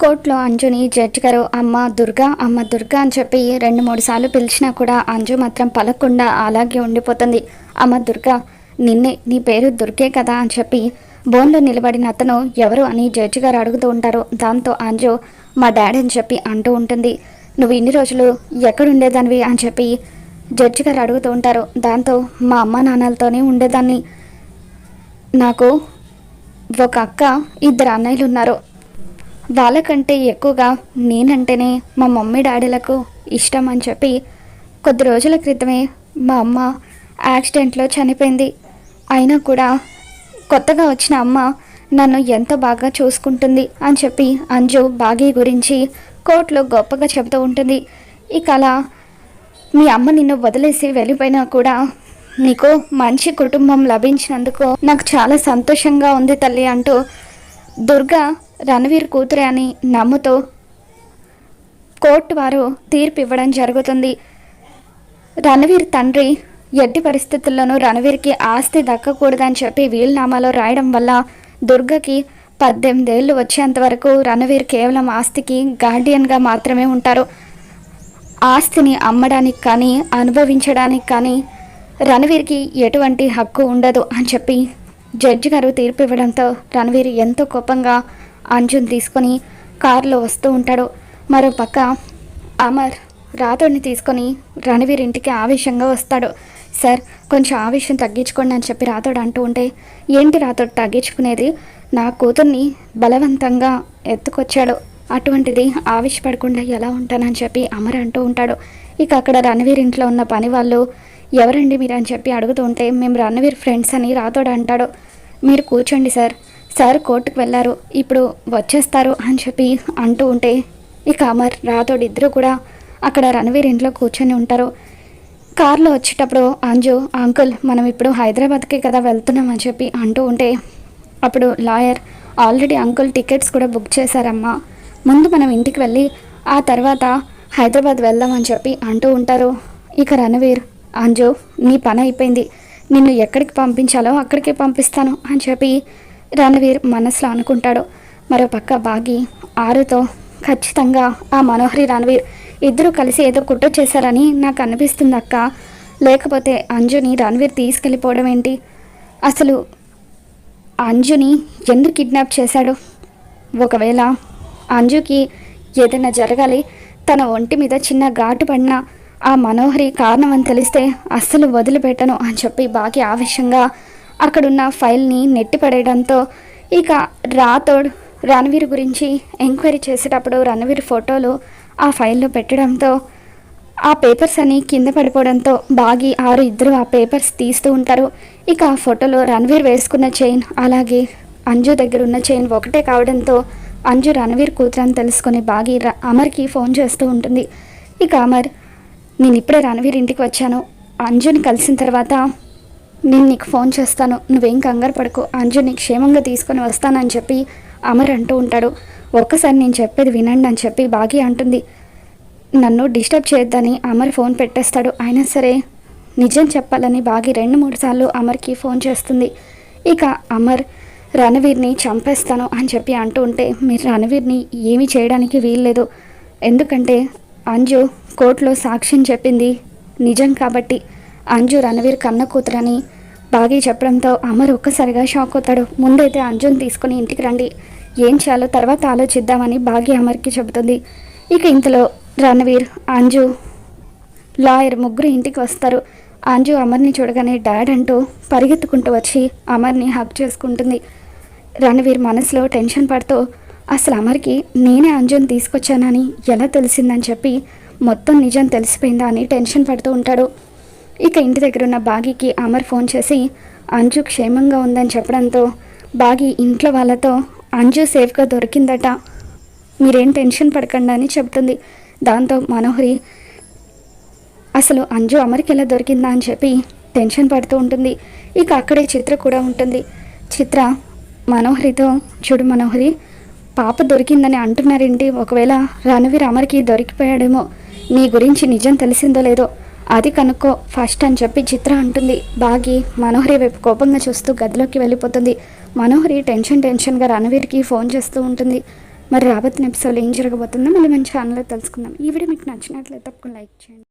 కోర్టులో అంజుని జడ్జి గారు అమ్మ దుర్గా అని చెప్పి 2-3 సార్లు పిలిచినా కూడా అంజు మాత్రం పలకకుండా అలాగే ఉండిపోతుంది. అమ్మ దుర్గా, నీ పేరు దుర్గే కదా అని చెప్పి బోన్లో నిలబడిన అతను ఎవరు అని జడ్జి గారు అడుగుతూ ఉంటారు. దాంతో అంజు మా డాడీ అని చెప్పి అంటూ ఉంటుంది. నువ్వు ఇన్ని రోజులు ఎక్కడుండేదానివి అని చెప్పి జడ్జి గారు అడుగుతూ ఉంటారు. దాంతో మా అమ్మ నాన్నలతోనే ఉండేదాన్ని. నాకు ఒక అక్క, 2 అన్నయ్యలు ఉన్నారు. వాళ్ళకంటే ఎక్కువగా నేనంటేనే మా మమ్మీ డాడీలకు ఇష్టం అని చెప్పి కొద్ది రోజుల క్రితమే మా అమ్మ యాక్సిడెంట్లో చనిపోయింది. అయినా కూడా కొత్తగా వచ్చిన అమ్మ నన్ను ఎంత బాగా చూసుకుంటుంది అని చెప్పి అంజు బాగీ గురించి కోర్టులో గొప్పగా చెబుతూ ఉంటుంది. ఇక అలా మీ అమ్మ నిన్ను వదిలేసి వెళ్ళిపోయినా కూడా నీకు మంచి కుటుంబం లభించినందుకు నాకు చాలా సంతోషంగా ఉంది తల్లి అంటూ దుర్గా రణవీర్ కూతురే అని నమ్ముతూ కోర్టు వారు తీర్పు ఇవ్వడం జరుగుతుంది. రణవీర్ తండ్రి ఎట్టి పరిస్థితుల్లోనూ రణవీర్కి ఆస్తి దక్కకూడదని చెప్పి వీలునామాలో రాయడం వల్ల దుర్గకి 18 ఏళ్ళు వచ్చేంత వరకు రణవీర్ కేవలం ఆస్తికి గార్డియన్గా మాత్రమే ఉంటారు. ఆస్తిని అమ్మడానికి కానీ అనుభవించడానికి కానీ రణవీర్కి ఎటువంటి హక్కు ఉండదు అని చెప్పి జడ్జి గారు తీర్పు ఇవ్వడంతో రణవీర్ ఎంతో కోపంగా అంజుని తీసుకొని కారులో వస్తూ ఉంటాడు. మరోపక్క అమర్ రాతోడిని తీసుకొని రణవీర్ ఇంటికి ఆవేశంగా వస్తాడు. సార్, కొంచెం ఆవేశం తగ్గించుకోండి అని చెప్పి రాతోడు అంటూ ఉంటే, ఏంటి రాతోడు తగ్గించుకునేది? నా కూతుర్ని బలవంతంగా ఎత్తుకొచ్చాడు, అటువంటిది ఆవేశపడకుండా ఎలా ఉంటానని చెప్పి అమర్ అంటూ ఉంటాడు. ఇక అక్కడ రణవీర్ ఇంట్లో ఉన్న పని వాళ్ళు ఎవరండి మీరు అని చెప్పి అడుగుతూ ఉంటే, మేము రణవీర్ ఫ్రెండ్స్ అని రాతోడు అంటాడు. మీరు కూర్చోండి సార్ కోర్టుకు వెళ్ళారు, ఇప్పుడు వచ్చేస్తారు అని చెప్పి అంటూ ఉంటే ఇక అమర్ రాతోడు ఇద్దరు కూడా అక్కడ రణవీర్ ఇంట్లో కూర్చొని ఉంటారు. కారులో వచ్చేటప్పుడు అంజు, అంకుల్ మనం ఇప్పుడు హైదరాబాద్కి కదా వెళ్తున్నాం అని చెప్పి అంటూ ఉంటే అప్పుడు లాయర్, ఆల్రెడీ అంకుల్ టికెట్స్ కూడా బుక్ చేశారమ్మా, ముందు మనం ఇంటికి వెళ్ళి ఆ తర్వాత హైదరాబాద్ వెళ్దామని చెప్పి అంటూ ఉంటారు. ఇక రణవీర్, అంజు నీ పని అయిపోయింది, నిన్ను ఎక్కడికి పంపించాలో అక్కడికి పంపిస్తాను అని చెప్పి రణవీర్ మనసులో అనుకుంటాడు. మరోపక్క బాగి ఆరుతో, ఖచ్చితంగా ఆ మనోహరి రణవీర్ ఇద్దరూ కలిసి ఏదో కుట్ర చేశారని నాకు అనిపిస్తుంది అక్క, లేకపోతే అంజుని రణవీర్ తీసుకెళ్ళిపోవడం ఏంటి? అసలు అంజుని ఎందుకు కిడ్నాప్ చేశాడు? ఒకవేళ అంజుకి ఏదైనా జరగాలి, తన ఒంటి మీద చిన్న ఘాటు పడిన ఆ మనోహరి కారణం అని తెలిస్తే అస్సలు వదిలిపెట్టను అని చెప్పి బాగా ఆవేశంగా అక్కడున్న ఫైల్ని నెట్టిపడేయడంతో ఇక రాతోడ్ రణవీర్ గురించి ఎంక్వైరీ చేసేటప్పుడు రణవీర్ ఫోటోలు ఆ ఫైల్లో పెట్టడంతో ఆ పేపర్స్ అని కింద పడిపోవడంతో బాగి ఇద్దరు ఆ పేపర్స్ తీస్తూ ఉంటారు. ఇక ఆ ఫోటోలో రణవీర్ వేసుకున్న చైన్ అలాగే అంజు దగ్గర ఉన్న చైన్ ఒకటే కావడంతో అంజు రణవీర్ కూతురని తెలుసుకొని బాగి అమర్కి ఫోన్ చేస్తూ ఉంటుంది. ఇక అమర్, నేను ఇప్పుడే రణవీర్ ఇంటికి వచ్చాను, అంజుని కలిసిన తర్వాత నేను నీకు ఫోన్ చేస్తాను, నువ్వేం కంగారు పడకు, అంజుని క్షేమంగా తీసుకొని వస్తానని చెప్పి అమర్ అంటూ ఉంటాడు. ఒక్కసారి నేను చెప్పేది వినండి అని చెప్పి బాగి అంటుంది. నన్ను డిస్టర్బ్ చేయొద్దని అమర్ ఫోన్ పెట్టేస్తాడు. అయినా సరే నిజం చెప్పాలని బాగి 2-3 సార్లు అమర్కి ఫోన్ చేస్తుంది. ఇక అమర్, రణవీర్ని చంపేస్తాను అని చెప్పి అంటూ ఉంటే, మీరు రణవీర్ని ఏమీ చేయడానికి వీల్లేదు, ఎందుకంటే అంజు కోర్టులో సాక్ష్యం చెప్పింది నిజం కాబట్టి, అంజు రణవీర్ కన్న కూతురని బాగి చెప్పడంతో అమర్ ఒక్కసారిగా షాక్ అవుతాడు. ముందైతే అంజుని తీసుకుని ఇంటికి రండి, ఏం చేయాలో తర్వాత ఆలోచిద్దామని బాగి అమర్కి చెబుతుంది. ఇక ఇంతలో రణవీర్, అంజు, లాయర్ ముగ్గురు ఇంటికి వస్తారు. అంజు అమర్ని చూడగానే డాడ్ అంటూ పరిగెత్తుకుంటూ వచ్చి అమర్ని హగ్ చేసుకుంటుంది. రణవీర్ మనసులో టెన్షన్ పడుతూ, అసలు అమర్కి నేనే అంజుని తీసుకొచ్చానని ఎలా తెలిసిందని చెప్పి మొత్తం నిజం తెలిసిపోయిందా అని టెన్షన్ పడుతూ ఉంటాడు. ఇక ఇంటి దగ్గర ఉన్న బాగీకి అమర్ ఫోన్ చేసి అంజు క్షేమంగా ఉందని చెప్పడంతో బాగి ఇంట్లో వాళ్ళతో అంజు సేఫ్గా దొరికిందట, మీరేం టెన్షన్ పడకండి అని చెప్తుంది. దాంతో మనోహరి, అసలు అంజు అమర్కి ఎలా దొరికిందా అని చెప్పి టెన్షన్ పడుతూ ఉంటుంది. ఇక అక్కడే చిత్ర కూడా ఉంటుంది. చిత్ర మనోహరితో, చూడు మనోహరి, పాప దొరికిందని అంటున్నారేంటి, ఒకవేళ రణవీర్ అమర్కి దొరికిపోయాడేమో, నీ గురించి నిజం తెలిసిందో లేదో అది కనుక్కో ఫస్ట్ అని చెప్పి చిత్ర అంటుంది. బాగి మనోహరి వైపు కోపంగా చూస్తూ గదిలోకి వెళ్ళిపోతుంది. మనోహరి టెన్షన్గా రణవీర్కి ఫోన్ చేస్తూ ఉంటుంది. మరి రాబోతున్న ఎపిసోడ్లో ఏం జరగబోతుందో మళ్ళీ మన ఛానల్లో తెలుసుకుందాం. ఈ వీడియో మీకు నచ్చినట్లయితే తప్పకుండా లైక్ చేయండి.